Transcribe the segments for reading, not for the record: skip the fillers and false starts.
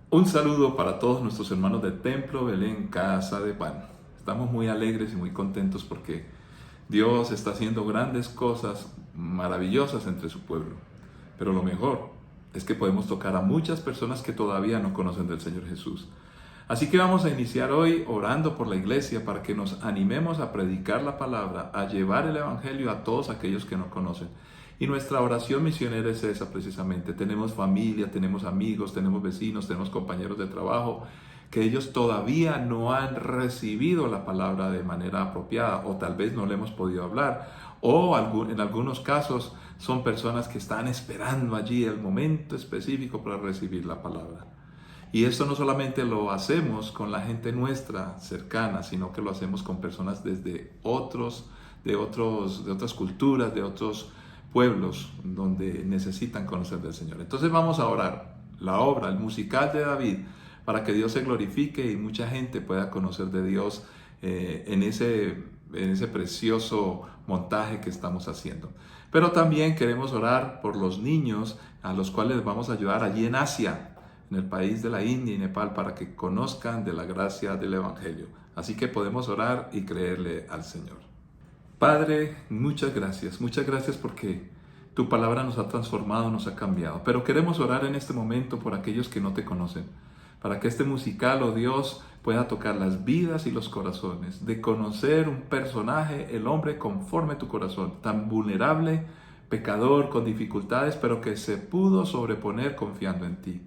Un saludo para todos nuestros hermanos de Templo Belén, Casa de Pan. Estamos muy alegres y muy contentos porque Dios está haciendo grandes cosas maravillosas entre su pueblo. Pero lo mejor es que podemos tocar a muchas personas que todavía no conocen del Señor Jesús. Así que vamos a iniciar hoy orando por la iglesia para que nos animemos a predicar la palabra, a llevar el evangelio a todos aquellos que no conocen. Y nuestra oración misionera es esa precisamente. Tenemos familia, tenemos amigos, tenemos vecinos, tenemos compañeros de trabajo que ellos todavía no han recibido la palabra de manera apropiada o tal vez no le hemos podido hablar. O en algunos casos son personas que están esperando allí el momento específico para recibir la palabra. Y esto no solamente lo hacemos con la gente nuestra cercana, sino que lo hacemos con personas desde de otras culturas, de otros pueblos donde necesitan conocer del Señor. Entonces vamos a orar la obra, el musical de David, para que Dios se glorifique y mucha gente pueda conocer de Dios en ese precioso montaje que estamos haciendo. Pero también queremos orar por los niños a los cuales vamos a ayudar allí en Asia, en el país de la India y Nepal, para que conozcan de la gracia del Evangelio. Así que podemos orar y creerle al Señor. Padre, muchas gracias porque tu palabra nos ha transformado, nos ha cambiado. Pero queremos orar en este momento por aquellos que no te conocen, para que este musical, oh Dios, pueda tocar las vidas y los corazones, de conocer un personaje, el hombre conforme a tu corazón, tan vulnerable, pecador, con dificultades, pero que se pudo sobreponer confiando en ti.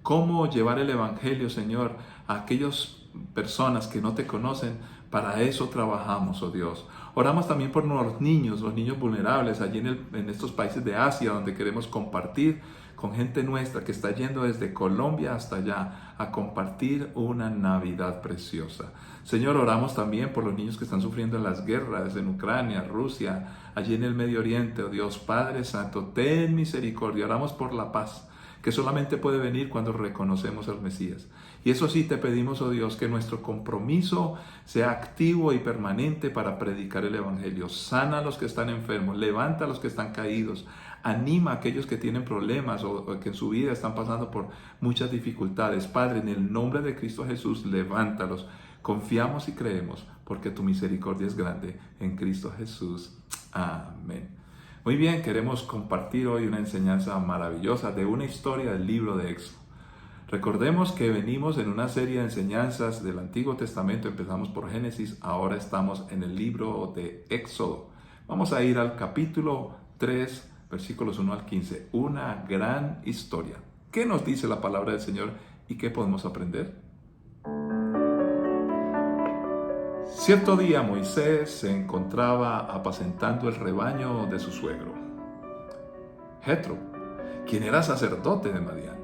Cómo llevar el Evangelio, Señor, a aquellas personas que no te conocen. Para eso trabajamos, oh Dios. Oramos también por los niños vulnerables allí en estos países de Asia, donde queremos compartir con gente nuestra que está yendo desde Colombia hasta allá a compartir una Navidad preciosa. Señor, oramos también por los niños que están sufriendo en las guerras en Ucrania, Rusia, allí en el Medio Oriente. Oh Dios, Padre Santo, ten misericordia. Oramos por la paz, que solamente puede venir cuando reconocemos al Mesías. Y eso sí te pedimos, oh Dios, que nuestro compromiso sea activo y permanente para predicar el Evangelio. Sana a los que están enfermos, levanta a los que están caídos, anima a aquellos que tienen problemas o que en su vida están pasando por muchas dificultades. Padre, en el nombre de Cristo Jesús, levántalos. Confiamos y creemos porque tu misericordia es grande en Cristo Jesús. Amén. Muy bien, queremos compartir hoy una enseñanza maravillosa de una historia del libro de Éxodo. Recordemos que venimos en una serie de enseñanzas del Antiguo Testamento, empezamos por Génesis, ahora estamos en el libro de Éxodo. Vamos a ir al capítulo 3, versículos 1 al 15, una gran historia. ¿Qué nos dice la palabra del Señor y qué podemos aprender? Cierto día Moisés se encontraba apacentando el rebaño de su suegro, Jetro, quien era sacerdote de Madián.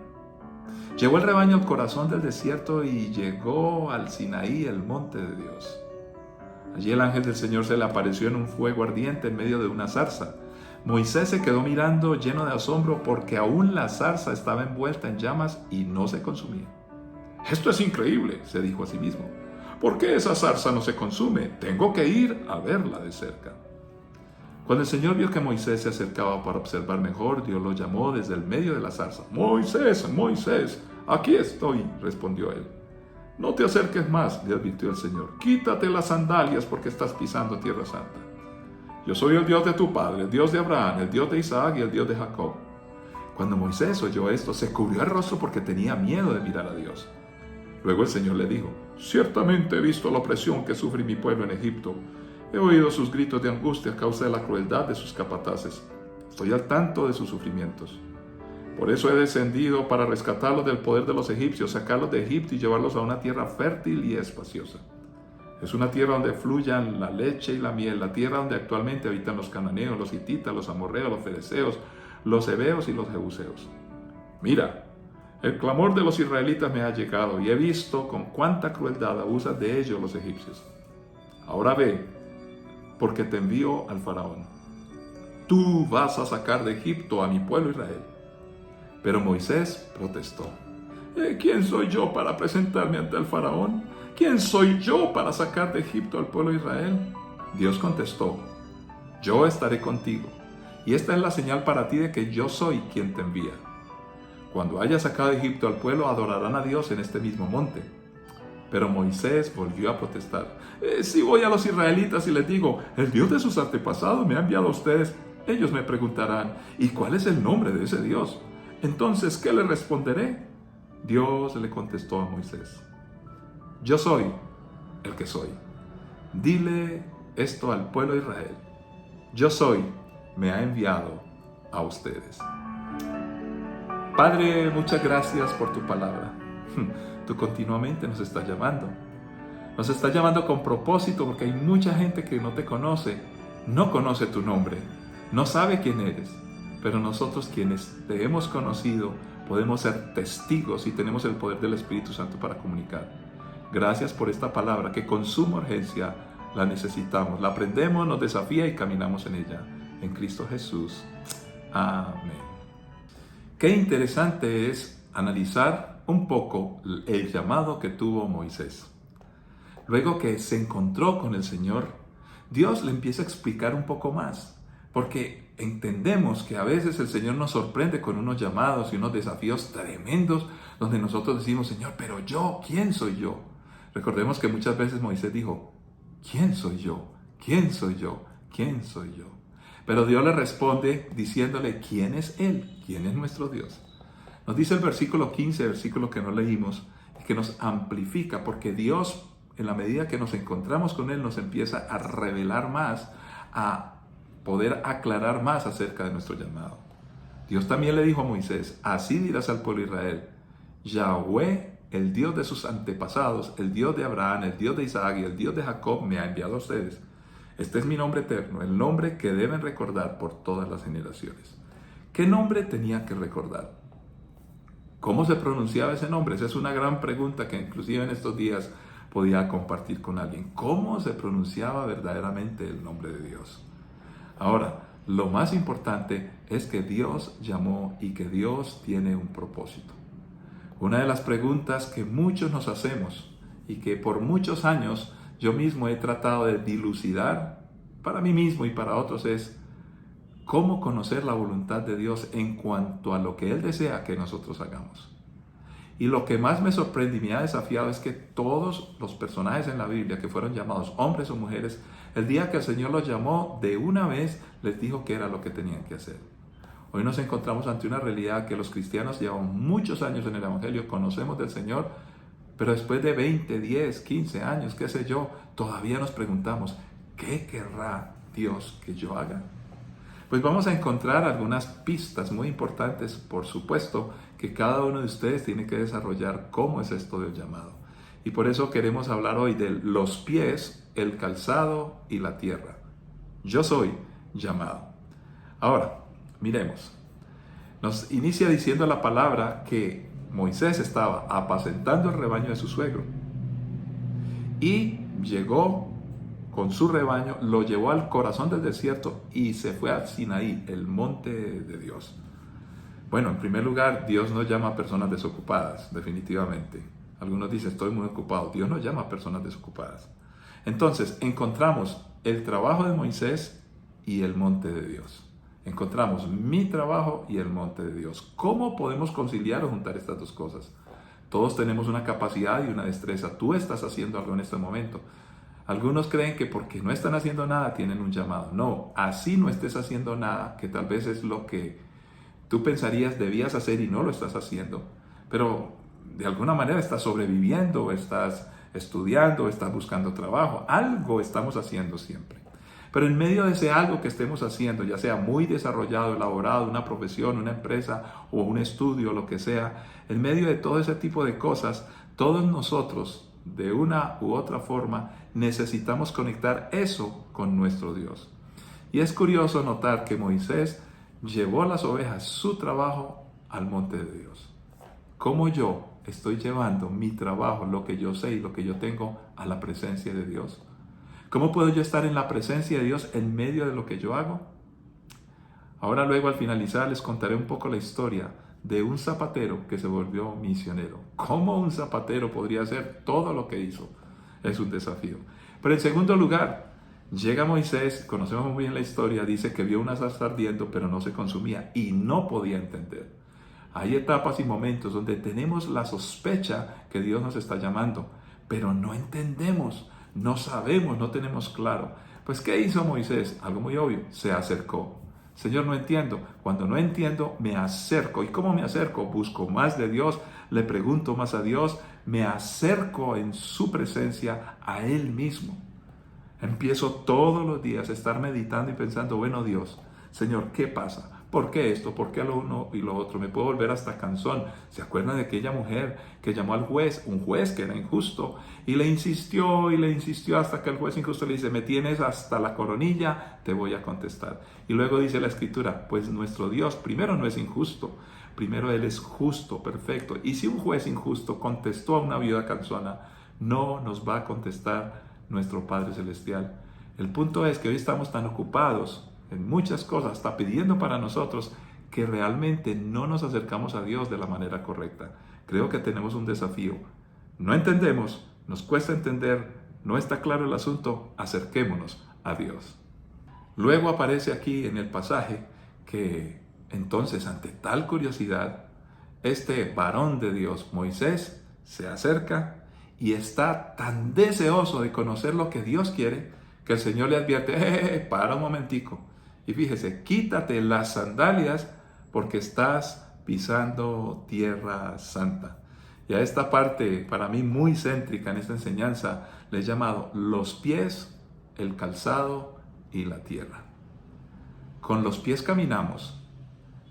Llevó el rebaño al corazón del desierto y llegó al Sinaí, el monte de Dios. Allí el ángel del Señor se le apareció en un fuego ardiente en medio de una zarza. Moisés se quedó mirando lleno de asombro porque aún la zarza estaba envuelta en llamas y no se consumía. «Esto es increíble», se dijo a sí mismo. «¿Por qué esa zarza no se consume? Tengo que ir a verla de cerca». Cuando el Señor vio que Moisés se acercaba para observar mejor, Dios lo llamó desde el medio de la zarza. «Moisés, Moisés, aquí estoy», respondió él. «No te acerques más», le advirtió el Señor. «Quítate las sandalias porque estás pisando tierra santa. Yo soy el Dios de tu padre, el Dios de Abraham, el Dios de Isaac y el Dios de Jacob». Cuando Moisés oyó esto, se cubrió el rostro porque tenía miedo de mirar a Dios. Luego el Señor le dijo: «Ciertamente he visto la opresión que sufre mi pueblo en Egipto. He oído sus gritos de angustia a causa de la crueldad de sus capataces. Estoy al tanto de sus sufrimientos. Por eso he descendido para rescatarlos del poder de los egipcios, sacarlos de Egipto y llevarlos a una tierra fértil y espaciosa. Es una tierra donde fluyan la leche y la miel, la tierra donde actualmente habitan los cananeos, los hititas, los amorreos, los fereceos, los heveos y los jebuseos. Mira, el clamor de los israelitas me ha llegado y he visto con cuánta crueldad abusan de ellos los egipcios. Ahora ve, porque te envío al faraón. Tú vas a sacar de Egipto a mi pueblo Israel». Pero Moisés protestó. «¿Quién soy yo para presentarme ante el faraón? ¿Quién soy yo para sacar de Egipto al pueblo Israel?». Dios contestó: «Yo estaré contigo, y esta es la señal para ti de que yo soy quien te envía. Cuando haya sacado de Egipto al pueblo, adorarán a Dios en este mismo monte. Pero Moisés volvió a protestar. Si voy a los israelitas y les digo, el Dios de sus antepasados me ha enviado a ustedes, ellos me preguntarán, ¿y cuál es el nombre de ese Dios? Entonces, ¿qué le responderé? Dios le contestó a Moisés, yo soy el que soy. Dile esto al pueblo de Israel. Yo soy, me ha enviado a ustedes. Padre, muchas gracias por tu palabra. Tú continuamente nos estás llamando. Nos estás llamando con propósito porque hay mucha gente que no te conoce, no conoce tu nombre, no sabe quién eres. Pero nosotros quienes te hemos conocido podemos ser testigos y tenemos el poder del Espíritu Santo para comunicar. Gracias por esta palabra que con suma urgencia la necesitamos. La aprendemos, nos desafía y caminamos en ella. En Cristo Jesús. Amén. Qué interesante es analizar un poco el llamado que tuvo Moisés. Luego que se encontró con el Señor, Dios le empieza a explicar un poco más, porque entendemos que a veces el Señor nos sorprende con unos llamados y unos desafíos tremendos, donde nosotros decimos, Señor, pero yo, ¿quién soy yo? Recordemos que muchas veces Moisés dijo, ¿quién soy yo? ¿Quién soy yo? ¿Quién soy yo? Pero Dios le responde diciéndole, ¿quién es Él? ¿Quién es nuestro Dios? Nos dice el versículo 15, versículo que no leímos, que nos amplifica, porque Dios, en la medida que nos encontramos con Él, nos empieza a revelar más, a poder aclarar más acerca de nuestro llamado. Dios también le dijo a Moisés, así dirás al pueblo de Israel, Yahweh, el Dios de sus antepasados, el Dios de Abraham, el Dios de Isaac y el Dios de Jacob me ha enviado a ustedes. Este es mi nombre eterno, el nombre que deben recordar por todas las generaciones. ¿Qué nombre tenía que recordar? ¿Cómo se pronunciaba ese nombre? Esa es una gran pregunta que inclusive en estos días podía compartir con alguien. ¿Cómo se pronunciaba verdaderamente el nombre de Dios? Ahora, lo más importante es que Dios llamó y que Dios tiene un propósito. Una de las preguntas que muchos nos hacemos y que por muchos años yo mismo he tratado de dilucidar para mí mismo y para otros es cómo conocer la voluntad de Dios en cuanto a lo que Él desea que nosotros hagamos. Y lo que más me sorprende y me ha desafiado es que todos los personajes en la Biblia que fueron llamados hombres o mujeres, el día que el Señor los llamó, de una vez les dijo qué era lo que tenían que hacer. Hoy nos encontramos ante una realidad que los cristianos llevan muchos años en el Evangelio, conocemos del Señor, pero después de 20, 10, 15 años, qué sé yo, todavía nos preguntamos, ¿qué querrá Dios que yo haga? Pues vamos a encontrar algunas pistas muy importantes, por supuesto, que cada uno de ustedes tiene que desarrollar cómo es esto del llamado. Y por eso queremos hablar hoy de los pies, el calzado y la tierra. Yo soy llamado. Ahora, miremos. Nos inicia diciendo la palabra que Moisés estaba apacentando el rebaño de su suegro. Y llegó con su rebaño, lo llevó al corazón del desierto y se fue a Sinaí, el monte de Dios. Bueno, en primer lugar, Dios no llama a personas desocupadas, definitivamente. Algunos dicen, estoy muy ocupado. Dios no llama a personas desocupadas. Entonces, encontramos el trabajo de Moisés y el monte de Dios. Encontramos mi trabajo y el monte de Dios. ¿Cómo podemos conciliar o juntar estas dos cosas? Todos tenemos una capacidad y una destreza. Tú estás haciendo algo en este momento. Algunos creen que porque no están haciendo nada tienen un llamado. No, así no estés haciendo nada, que tal vez es lo que tú pensarías debías hacer y no lo estás haciendo. Pero de alguna manera estás sobreviviendo, estás estudiando, estás buscando trabajo. Algo estamos haciendo siempre. Pero en medio de ese algo que estemos haciendo, ya sea muy desarrollado, elaborado, una profesión, una empresa o un estudio, lo que sea, en medio de todo ese tipo de cosas, todos nosotros, de una u otra forma, necesitamos conectar eso con nuestro Dios. Y es curioso notar que Moisés llevó las ovejas, su trabajo, al monte de Dios. ¿Cómo yo estoy llevando mi trabajo, lo que yo sé y lo que yo tengo, a la presencia de Dios? ¿Cómo puedo yo estar en la presencia de Dios en medio de lo que yo hago? Ahora luego al finalizar les contaré un poco la historia de un zapatero que se volvió misionero. ¿Cómo un zapatero podría hacer todo lo que hizo? Es un desafío. Pero en segundo lugar, llega Moisés, conocemos muy bien la historia, dice que vio una zarza ardiendo pero no se consumía y no podía entender. Hay etapas y momentos donde tenemos la sospecha que Dios nos está llamando, pero no entendemos, no sabemos, no tenemos claro. Pues, ¿qué hizo Moisés? Algo muy obvio, se acercó. Señor, no entiendo. Cuando no entiendo, me acerco. ¿Y cómo me acerco? Busco más de Dios, le pregunto más a Dios, me acerco en su presencia a Él mismo. Empiezo todos los días a estar meditando y pensando, bueno Dios, Señor, ¿qué pasa? ¿Por qué esto? ¿Por qué lo uno y lo otro? Me puedo volver hasta cansón. ¿Se acuerdan de aquella mujer que llamó al juez, un juez que era injusto, y le insistió hasta que el juez injusto le dice, me tienes hasta la coronilla, te voy a contestar? Y luego dice la Escritura, pues nuestro Dios primero no es injusto, primero Él es justo, perfecto. Y si un juez injusto contestó a una viuda cansona, no nos va a contestar nuestro Padre Celestial. El punto es que hoy estamos tan ocupados en muchas cosas, está pidiendo para nosotros, que realmente no nos acercamos a Dios de la manera correcta. Creo que tenemos un desafío. No entendemos, nos cuesta entender, no está claro el asunto, acerquémonos a Dios. Luego aparece aquí en el pasaje que entonces, ante tal curiosidad, este varón de Dios, Moisés, se acerca y está tan deseoso de conocer lo que Dios quiere, que el Señor le advierte, para un momentico. Y fíjese, quítate las sandalias porque estás pisando tierra santa. Y a esta parte, para mí muy céntrica en esta enseñanza, le he llamado los pies, el calzado y la tierra. Con los pies caminamos,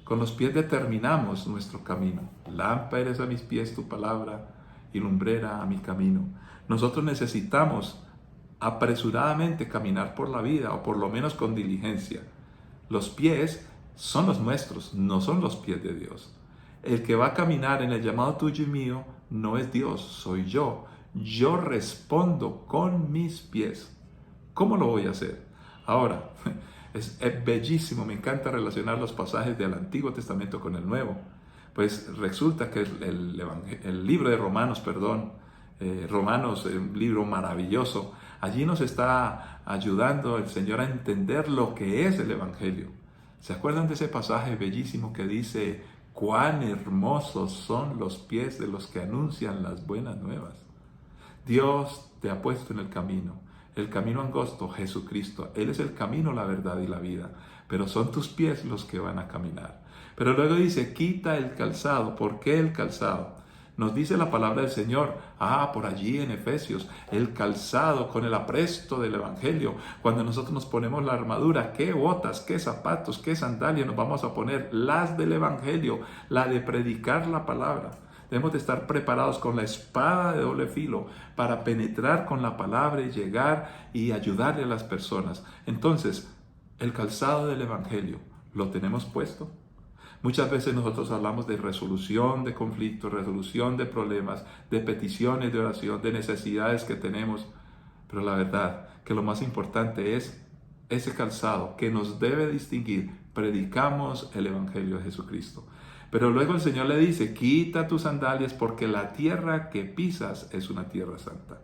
con los pies determinamos nuestro camino. Lámpara eres a mis pies tu palabra y lumbrera a mi camino. Nosotros necesitamos apresuradamente caminar por la vida, o por lo menos con diligencia. Los pies son los nuestros, no son los pies de Dios. El que va a caminar en el llamado tuyo y mío no es Dios, soy yo. Yo respondo con mis pies. ¿Cómo lo voy a hacer? Ahora, es bellísimo, me encanta relacionar los pasajes del Antiguo Testamento con el Nuevo. Pues resulta que el libro de Romanos, Romanos, un libro maravilloso, allí nos está ayudando el Señor a entender lo que es el Evangelio. ¿Se acuerdan de ese pasaje bellísimo que dice, cuán hermosos son los pies de los que anuncian las buenas nuevas? Dios te ha puesto en el camino angosto, Jesucristo. Él es el camino, la verdad y la vida, pero son tus pies los que van a caminar. Pero luego dice, quita el calzado. ¿Por qué el calzado? Nos dice la palabra del Señor, por allí en Efesios, el calzado con el apresto del Evangelio. Cuando nosotros nos ponemos la armadura, ¿qué botas, qué zapatos, qué sandalias nos vamos a poner? Las del Evangelio, la de predicar la palabra. Debemos de estar preparados con la espada de doble filo para penetrar con la palabra y llegar y ayudarle a las personas. Entonces, el calzado del Evangelio, ¿lo tenemos puesto? Muchas veces nosotros hablamos de resolución de conflictos, resolución de problemas, de peticiones de oración, de necesidades que tenemos. Pero la verdad que lo más importante es ese calzado que nos debe distinguir. Predicamos el Evangelio de Jesucristo. Pero luego el Señor le dice, quita tus sandalias porque la tierra que pisas es una tierra santa.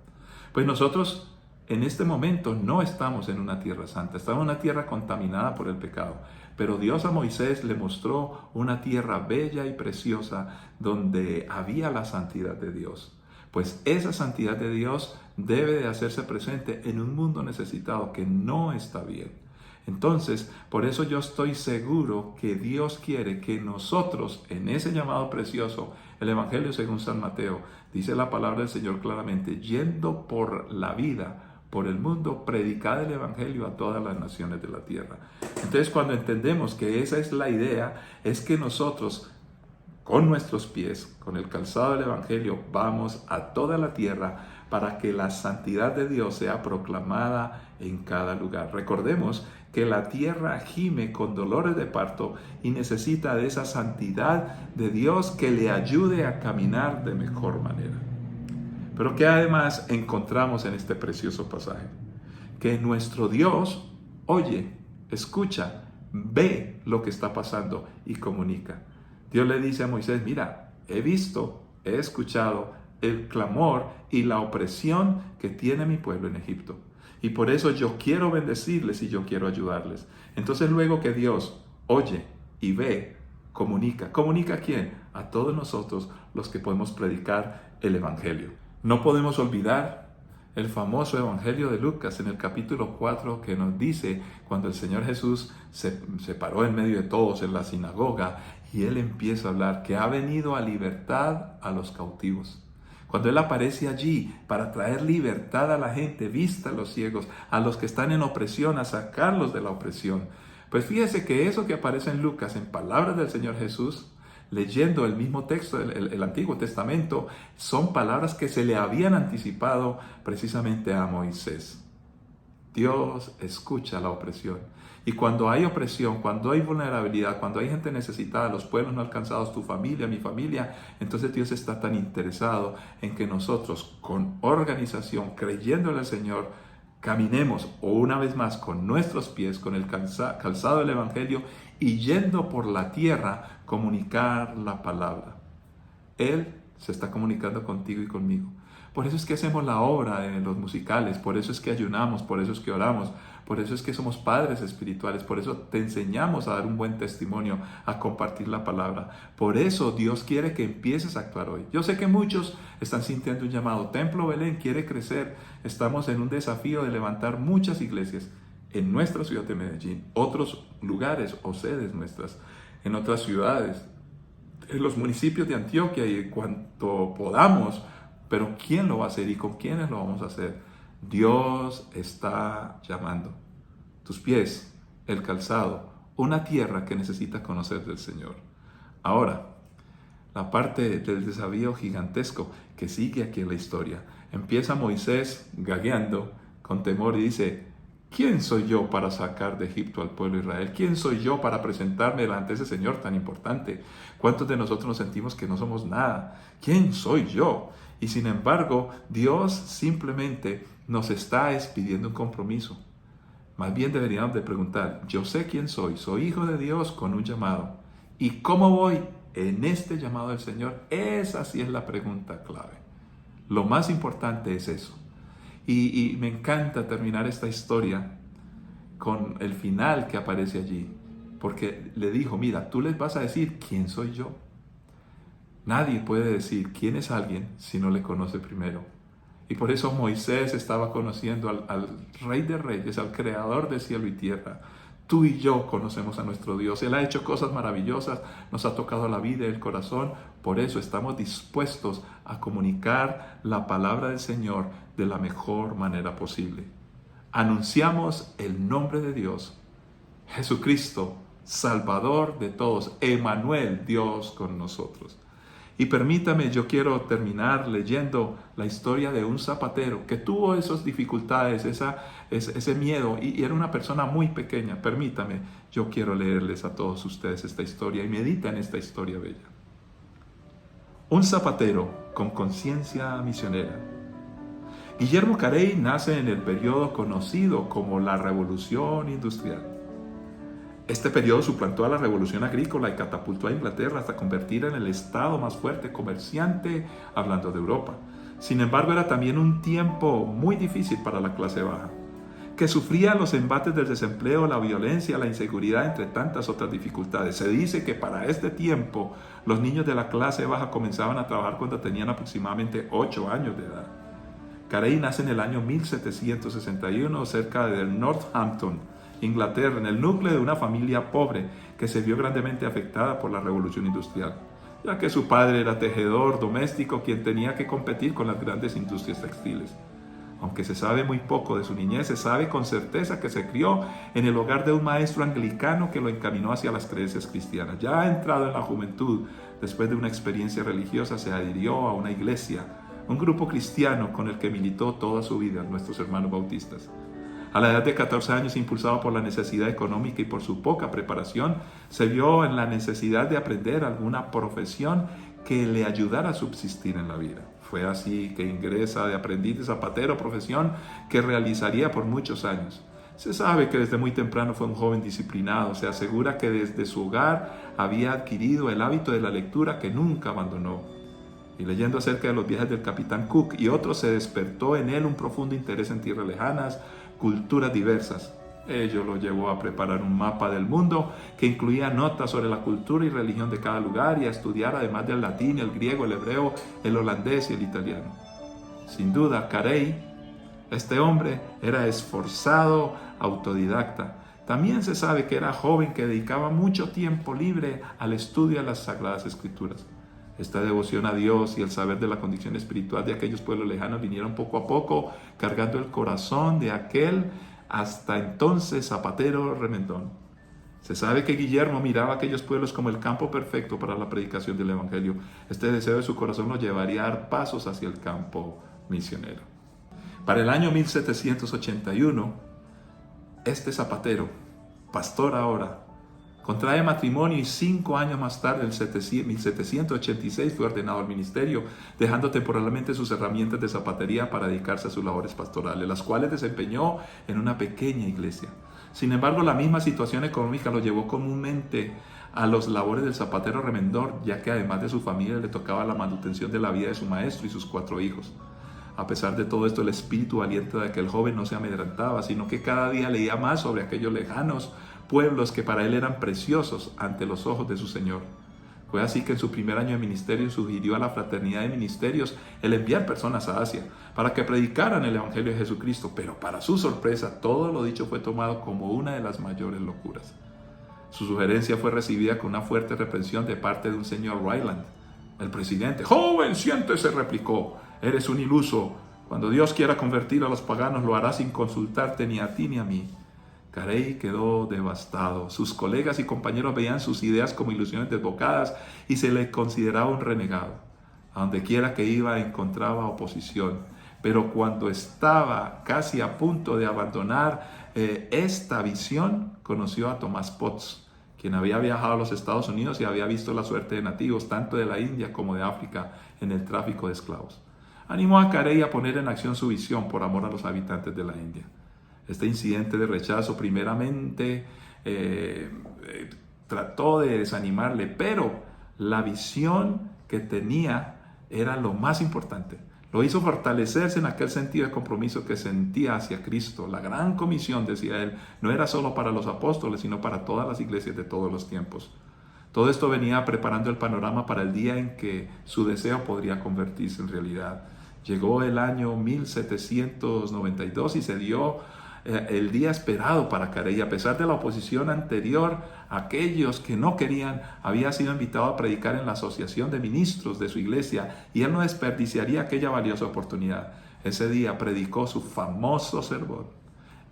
Pues nosotros en este momento no estamos en una tierra santa, estamos en una tierra contaminada por el pecado. Pero Dios a Moisés le mostró una tierra bella y preciosa donde había la santidad de Dios. Pues esa santidad de Dios debe de hacerse presente en un mundo necesitado que no está bien. Entonces, por eso yo estoy seguro que Dios quiere que nosotros, en ese llamado precioso, el Evangelio según San Mateo, dice la palabra del Señor claramente, yendo por la vida, por el mundo, predicad el Evangelio a todas las naciones de la tierra. Entonces, cuando entendemos que esa es la idea, es que nosotros, con nuestros pies, con el calzado del Evangelio, vamos a toda la tierra para que la santidad de Dios sea proclamada en cada lugar. Recordemos que la tierra gime con dolores de parto y necesita de esa santidad de Dios que le ayude a caminar de mejor manera. Pero que además encontramos en este precioso pasaje, que nuestro Dios oye, escucha, ve lo que está pasando y comunica. Dios le dice a Moisés, mira, he visto, he escuchado el clamor y la opresión que tiene mi pueblo en Egipto. Y por eso yo quiero bendecirles y yo quiero ayudarles. Entonces luego que Dios oye y ve, comunica. ¿Comunica a quién? A todos nosotros los que podemos predicar el Evangelio. No podemos olvidar el famoso Evangelio de Lucas en el capítulo 4 que nos dice cuando el Señor Jesús se paró en medio de todos en la sinagoga y Él empieza a hablar que ha venido a libertad a los cautivos. Cuando Él aparece allí para traer libertad a la gente, vista a los ciegos, a los que están en opresión, a sacarlos de la opresión. Pues fíjese que eso que aparece en Lucas, en palabras del Señor Jesús, leyendo el mismo texto, el Antiguo Testamento, son palabras que se le habían anticipado precisamente a Moisés. Dios escucha la opresión. Y cuando hay opresión, cuando hay vulnerabilidad, cuando hay gente necesitada, los pueblos no alcanzados, tu familia, mi familia, entonces Dios está tan interesado en que nosotros, con organización, creyéndole al Señor, caminemos, o una vez más, con nuestros pies, con el calzado del Evangelio, y yendo por la tierra, comunicar la palabra. Él se está comunicando contigo y conmigo. Por eso es que hacemos la obra en los musicales, por eso es que ayunamos, por eso es que oramos, por eso es que somos padres espirituales, por eso te enseñamos a dar un buen testimonio, a compartir la palabra. Por eso Dios quiere que empieces a actuar hoy. Yo sé que muchos están sintiendo un llamado. Templo Belén quiere crecer. Estamos en un desafío de levantar muchas iglesias en nuestra ciudad de Medellín, otros lugares o sedes nuestras, en otras ciudades, en los municipios de Antioquia y en cuanto podamos. Pero ¿quién lo va a hacer y con quiénes lo vamos a hacer? Dios está llamando. Tus pies, el calzado, una tierra que necesita conocer del Señor. Ahora, la parte del desafío gigantesco que sigue aquí en la historia. Empieza Moisés gagueando con temor y dice: ¿quién soy yo para sacar de Egipto al pueblo de Israel? ¿Quién soy yo para presentarme delante de ese Señor tan importante? ¿Cuántos de nosotros nos sentimos que no somos nada? ¿Quién soy yo? Y sin embargo, Dios simplemente nos está pidiendo un compromiso. Más bien deberíamos de preguntar: yo sé quién soy hijo de Dios con un llamado. ¿Y cómo voy en este llamado del Señor? Esa sí es la pregunta clave. Lo más importante es eso. Y me encanta terminar esta historia con el final que aparece allí. Porque le dijo: mira, tú les vas a decir quién soy yo. Nadie puede decir quién es alguien si no le conoce primero. Y por eso Moisés estaba conociendo al Rey de Reyes, al Creador de cielo y tierra. Tú y yo conocemos a nuestro Dios. Él ha hecho cosas maravillosas, nos ha tocado la vida y el corazón. Por eso estamos dispuestos a comunicar la palabra del Señor de la mejor manera posible. Anunciamos el nombre de Dios, Jesucristo, Salvador de todos, Emmanuel, Dios con nosotros. Y permítame, yo quiero terminar leyendo la historia de un zapatero que tuvo esas dificultades, ese miedo, y era una persona muy pequeña. Permítame, yo quiero leerles a todos ustedes esta historia y medita en esta historia bella. Un zapatero con conciencia misionera. Guillermo Carey nace en el periodo conocido como la Revolución Industrial. Este periodo suplantó a la revolución agrícola y catapultó a Inglaterra hasta convertir en el estado más fuerte comerciante hablando de Europa. Sin embargo, era también un tiempo muy difícil para la clase baja, que sufría los embates del desempleo, la violencia, la inseguridad, entre tantas otras dificultades. Se dice que para este tiempo los niños de la clase baja comenzaban a trabajar cuando tenían aproximadamente 8 años de edad. Carey nace en el año 1761 cerca de Northampton, Inglaterra, en el núcleo de una familia pobre que se vio grandemente afectada por la revolución industrial, ya que su padre era tejedor doméstico quien tenía que competir con las grandes industrias textiles. Aunque se sabe muy poco de su niñez, se sabe con certeza que se crió en el hogar de un maestro anglicano que lo encaminó hacia las creencias cristianas. Ya entrado en la juventud, después de una experiencia religiosa, se adhirió a una iglesia, un grupo cristiano con el que militó toda su vida, nuestros hermanos bautistas. A la edad de 14 años, impulsado por la necesidad económica y por su poca preparación, se vio en la necesidad de aprender alguna profesión que le ayudara a subsistir en la vida. Fue así que ingresa de aprendiz de zapatero, profesión que realizaría por muchos años. Se sabe que desde muy temprano fue un joven disciplinado. Se asegura que desde su hogar había adquirido el hábito de la lectura que nunca abandonó. Y leyendo acerca de los viajes del capitán Cook y otros, se despertó en él un profundo interés en tierras lejanas, culturas diversas. Ello lo llevó a preparar un mapa del mundo que incluía notas sobre la cultura y religión de cada lugar y a estudiar además del latín, el griego, el hebreo, el holandés y el italiano. Sin duda, Carey, este hombre, era esforzado, autodidacta. También se sabe que era joven, que dedicaba mucho tiempo libre al estudio de las Sagradas Escrituras. Esta devoción a Dios y el saber de la condición espiritual de aquellos pueblos lejanos vinieron poco a poco cargando el corazón de aquel hasta entonces zapatero remendón. Se sabe que Guillermo miraba a aquellos pueblos como el campo perfecto para la predicación del Evangelio. Este deseo de su corazón lo llevaría a dar pasos hacia el campo misionero. Para el año 1781, este zapatero, pastor ahora, contrae matrimonio y 5 años más tarde, en 1786, fue ordenado al ministerio, dejando temporalmente sus herramientas de zapatería para dedicarse a sus labores pastorales, las cuales desempeñó en una pequeña iglesia. Sin embargo, la misma situación económica lo llevó comúnmente a los labores del zapatero remendor, ya que además de su familia le tocaba la manutención de la vida de su maestro y sus 4 hijos. A pesar de todo esto, el espíritu valiente de aquel joven no se amedrentaba, sino que cada día leía más sobre aquellos lejanos pueblos que para él eran preciosos ante los ojos de su Señor. Fue así que en su primer año de ministerio sugirió a la Fraternidad de Ministerios el enviar personas a Asia para que predicaran el Evangelio de Jesucristo, pero para su sorpresa todo lo dicho fue tomado como una de las mayores locuras. Su sugerencia fue recibida con una fuerte reprensión de parte de un señor Ryland, el presidente. «Joven, siéntese», replicó, «eres un iluso. Cuando Dios quiera convertir a los paganos lo hará sin consultarte ni a ti ni a mí». Carey quedó devastado. Sus colegas y compañeros veían sus ideas como ilusiones desbocadas y se le consideraba un renegado. A donde quiera que iba encontraba oposición. Pero cuando estaba casi a punto de abandonar esta visión, conoció a Tomás Potts, quien había viajado a los Estados Unidos y había visto la suerte de nativos, tanto de la India como de África, en el tráfico de esclavos. Animó a Carey a poner en acción su visión por amor a los habitantes de la India. Este incidente de rechazo primeramente trató de desanimarle, pero la visión que tenía era lo más importante. Lo hizo fortalecerse en aquel sentido de compromiso que sentía hacia Cristo. La gran comisión, decía él, no era solo para los apóstoles, sino para todas las iglesias de todos los tiempos. Todo esto venía preparando el panorama para el día en que su deseo podría convertirse en realidad. Llegó el año 1792 y se dio el día esperado para Carey. A pesar de la oposición anterior, aquellos que no querían, había sido invitado a predicar en la asociación de ministros de su iglesia y él no desperdiciaría aquella valiosa oportunidad. Ese día predicó su famoso sermón: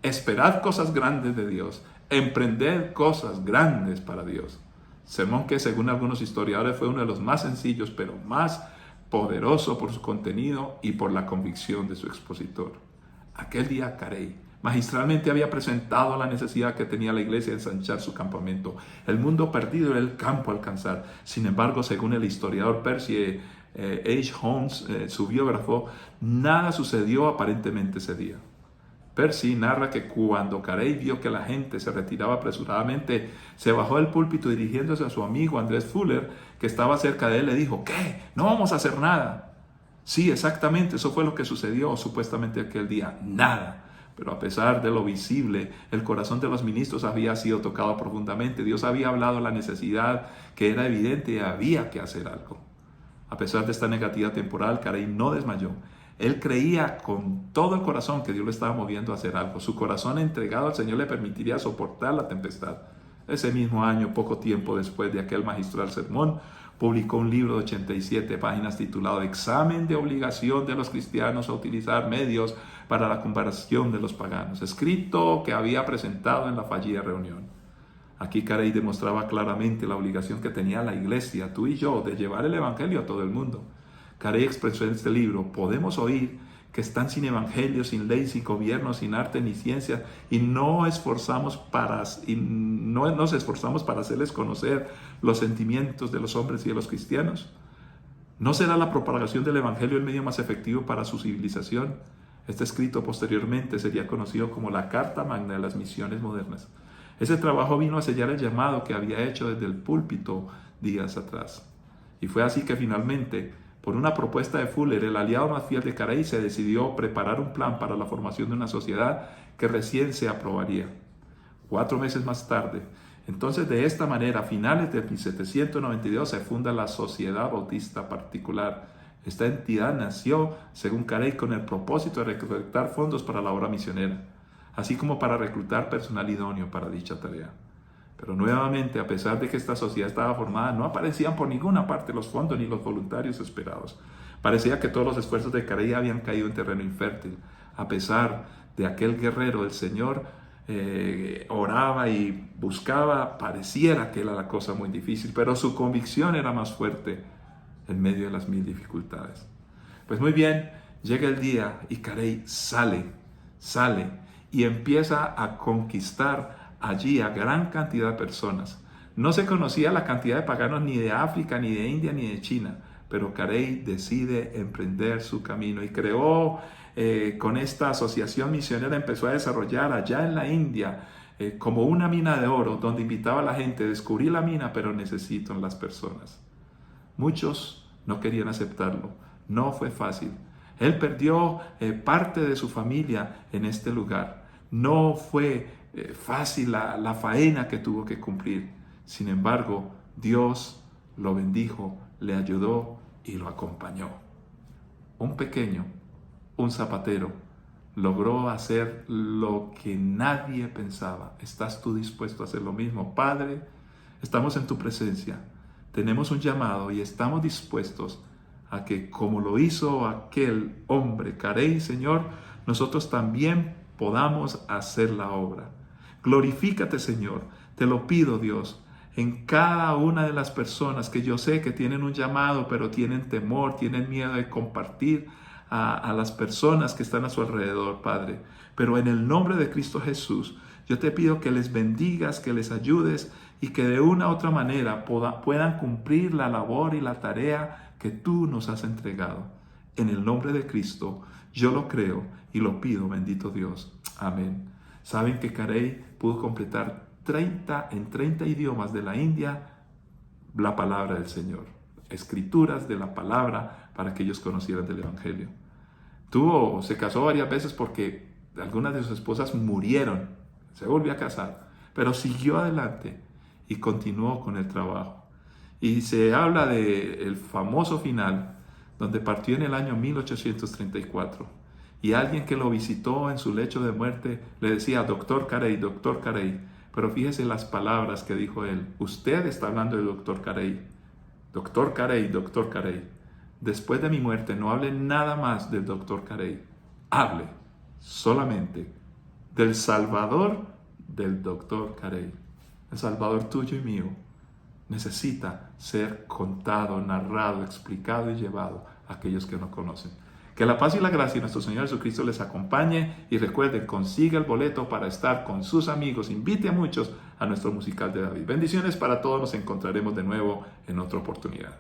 «Esperad cosas grandes de Dios, emprended cosas grandes para Dios». Sermón que, según algunos historiadores, fue uno de los más sencillos, pero más poderoso por su contenido y por la convicción de su expositor. Aquel día Carey magistralmente había presentado la necesidad que tenía la iglesia de ensanchar su campamento. El mundo perdido era el campo a alcanzar. Sin embargo, según el historiador Percy H. Holmes, su biógrafo, nada sucedió aparentemente ese día. Percy narra que cuando Carey vio que la gente se retiraba apresuradamente, se bajó del púlpito y dirigiéndose a su amigo Andrés Fuller, que estaba cerca de él, le dijo: «¿Qué? ¿No vamos a hacer nada?». Sí, exactamente, eso fue lo que sucedió supuestamente aquel día. Nada. Pero a pesar de lo visible, el corazón de los ministros había sido tocado profundamente. Dios había hablado de la necesidad que era evidente y había que hacer algo. A pesar de esta negativa temporal, Carey no desmayó. Él creía con todo el corazón que Dios lo estaba moviendo a hacer algo. Su corazón entregado al Señor le permitiría soportar la tempestad. Ese mismo año, poco tiempo después de aquel magistral sermón, publicó un libro de 87 páginas titulado «Examen de obligación de los cristianos a utilizar medios para la conversión de los paganos», escrito que había presentado en la fallida reunión. Aquí Carey demostraba claramente la obligación que tenía la iglesia, tú y yo, de llevar el evangelio a todo el mundo. Carey expresó en este libro: «Podemos oír que están sin evangelio, sin ley, sin gobierno, sin arte ni ciencia, y no nos esforzamos para hacerles conocer los sentimientos de los hombres y de los cristianos. ¿No será la propagación del evangelio el medio más efectivo para su civilización?». Este escrito posteriormente sería conocido como la Carta Magna de las Misiones Modernas. Ese trabajo vino a sellar el llamado que había hecho desde el púlpito días atrás. Y fue así que finalmente, por una propuesta de Fuller, el aliado más fiel de Carey, se decidió preparar un plan para la formación de una sociedad que recién se aprobaría. 4 meses más tarde. Entonces, de esta manera, a finales de 1792 se funda la Sociedad Bautista Particular. Esta entidad nació, según Carey, con el propósito de recolectar fondos para la obra misionera, así como para reclutar personal idóneo para dicha tarea. Pero nuevamente, a pesar de que esta sociedad estaba formada, no aparecían por ninguna parte los fondos ni los voluntarios esperados. Parecía que todos los esfuerzos de Carey habían caído en terreno infértil. A pesar de aquel guerrero del Señor, oraba y buscaba, pareciera que era la cosa muy difícil, pero su convicción era más fuerte en medio de las 1000 dificultades. Pues muy bien, llega el día y Carey sale y empieza a conquistar allí a gran cantidad de personas. No se conocía la cantidad de paganos ni de África, ni de India, ni de China, pero Carey decide emprender su camino y creó con esta asociación misionera, empezó a desarrollar allá en la India como una mina de oro, donde invitaba a la gente: descubrí la mina, pero necesito las personas. Muchos no querían aceptarlo, no fue fácil. Él perdió parte de su familia en este lugar. No fue fácil la faena que tuvo que cumplir. Sin embargo, Dios lo bendijo, le ayudó y lo acompañó. Un zapatero, logró hacer lo que nadie pensaba. ¿Estás tú dispuesto a hacer lo mismo? Padre, estamos en tu presencia. Tenemos un llamado y estamos dispuestos a que, como lo hizo aquel hombre, Carey, Señor, nosotros también podamos hacer la obra. Glorifícate, Señor. Te lo pido, Dios, en cada una de las personas que yo sé que tienen un llamado, pero tienen temor, tienen miedo de compartir a las personas que están a su alrededor, Padre. Pero en el nombre de Cristo Jesús, yo te pido que les bendigas, que les ayudes y que de una u otra manera puedan cumplir la labor y la tarea que tú nos has entregado. En el nombre de Cristo, yo lo creo y lo pido, bendito Dios. Amén. Saben que Carey pudo completar en 30 idiomas de la India la palabra del Señor, escrituras de la palabra para que ellos conocieran del Evangelio. Se casó varias veces porque algunas de sus esposas murieron, se volvió a casar, pero siguió adelante y continuó con el trabajo. Y se habla del famoso final, donde partió en el año 1834, y alguien que lo visitó en su lecho de muerte le decía: Doctor Carey, Doctor Carey. Pero fíjese las palabras que dijo él: usted está hablando de Doctor Carey. Doctor Carey, Doctor Carey. Después de mi muerte no hable nada más del Doctor Carey. Hable solamente del Salvador del Doctor Carey. El Salvador tuyo y mío necesita ser contado, narrado, explicado y llevado a aquellos que no conocen. Que la paz y la gracia de nuestro Señor Jesucristo les acompañe, y recuerden, consiga el boleto para estar con sus amigos, invite a muchos a nuestro musical de David. Bendiciones para todos, nos encontraremos de nuevo en otra oportunidad.